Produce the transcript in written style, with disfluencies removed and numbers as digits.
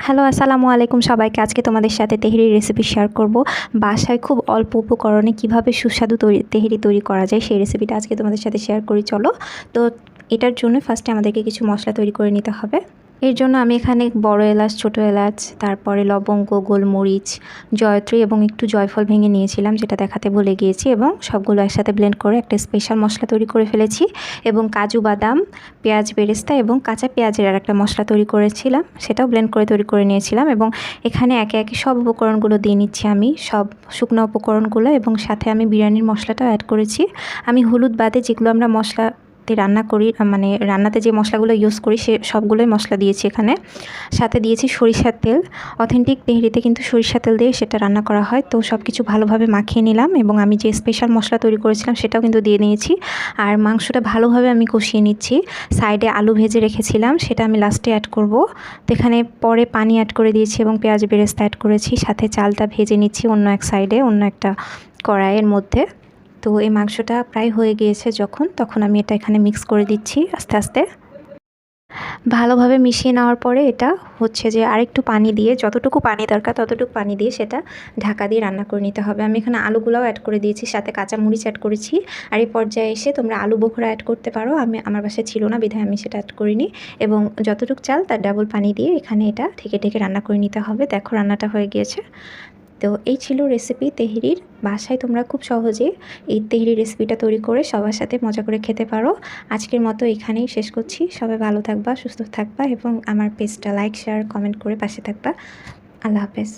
Hello, আসসালামু আলাইকুম সবাইকে। আজকে তোমাদের সাথে তেহেরির রেসিপি শেয়ার করব। বাসায় খুব অল্প উপকরণে কিভাবে সুস্বাদু তেহেরি তৈরি করা যায় সেই রেসিপিটা আজকে তোমাদের সাথে শেয়ার করি। চলো। তো এটার জন্য ফার্স্টে আমাদেরকে কিছু মশলা তৈরি করে নিতে হবে। এর জন্য আমি এখানে বড় এলাচ, ছোট এলাচ, তারপরে লবঙ্গ, গোলমরিচ, জয়ত্রী এবং একটু জয়ফল ভেঙে নিয়েছিলাম, যেটা দেখাতে ভুলে গিয়েছি, এবং সবগুলো একসাথে ব্লেন্ড করে একটা স্পেশাল মশলা তৈরি করে ফেলেছি। এবং কাজু বাদাম, পেঁয়াজ বেরেস্তা এবং কাঁচা পেঁয়াজের আর একটা মশলা তৈরি করেছিলাম, সেটাও ব্লেন্ড করে তৈরি করে নিয়েছিলাম। এবং এখানে একে একে সব উপকরণগুলো দিয়ে নিচ্ছি আমি, সব শুকনো উপকরণগুলো, এবং সাথে আমি বিরিয়ানির মশলাটাও অ্যাড করেছি। আমি হলুদ বাদে যেগুলো আমরা রান্না করি, মানে রান্নাতে যে মশলাগুলো ইউজ করি সে সবগুলোই মশলা দিয়েছি এখানে। সাথে দিয়েছি সরিষার তেল। অথেন্টিক তেহরিতে কিন্তু সরিষার তেল দিয়ে সেটা রান্না করা হয়। তো সব কিছু ভালোভাবে মাখিয়ে নিলাম, এবং আমি যে স্পেশাল মশলা তৈরি করেছিলাম সেটাও কিন্তু দিয়ে নিয়েছি। আর মাংসটা ভালোভাবে আমি কষিয়ে নিচ্ছি। সাইডে আলু ভেজে রেখেছিলাম, সেটা আমি লাস্টে অ্যাড করব। তো এখানে পরে পানি অ্যাড করে দিয়েছি এবং পেঁয়াজ বেরেস্তা অ্যাড করেছি। সাথে চালটা ভেজে নিচ্ছি অন্য এক সাইডে, অন্য একটা কড়াইয়ের মধ্যে। তো এই মাংসটা প্রায় হয়ে গিয়েছে তখন আমি এটা এখানে মিক্স করে দিচ্ছি আস্তে আস্তে। ভালোভাবে মিশিয়ে নেওয়ার পরে এটা হচ্ছে যে আরেকটু পানি দিয়ে, যতটুকু পানি দরকার ততটুকু পানি দিয়ে সেটা ঢাকা দিয়ে রান্না করে নিতে হবে। আমি এখানে আলুগুলাও অ্যাড করে দিয়েছি, সাথে কাঁচামরিচ অ্যাড করেছি। আর এই পর্যায়ে এসে তোমরা আলু বোখরা অ্যাড করতে পারো, আমার বাসায় ছিল না বিধায় আমি সেটা অ্যাড করিনি। এবং যতটুকু চাল তার ডাবল পানি দিয়ে এখানে এটা ঢেকে ঢেকে রান্না করে নিতে হবে। দেখো রান্নাটা হয়ে গিয়েছে। তো এই ছিল রেসিপি তেহরির। বাসায় তোমরা খুব সহজে এই তেহরির রেসিপিটা তৈরি করে সবার সাথে মজা করে খেতে পারো। আজকের মতো এখানেই শেষ করছি। সবাই ভালো থাকবা, সুস্থ থাকবা, এবং আমার পেজটা লাইক, শেয়ার, কমেন্ট করে পাশে থাকবা। আল্লাহ হাফেজ।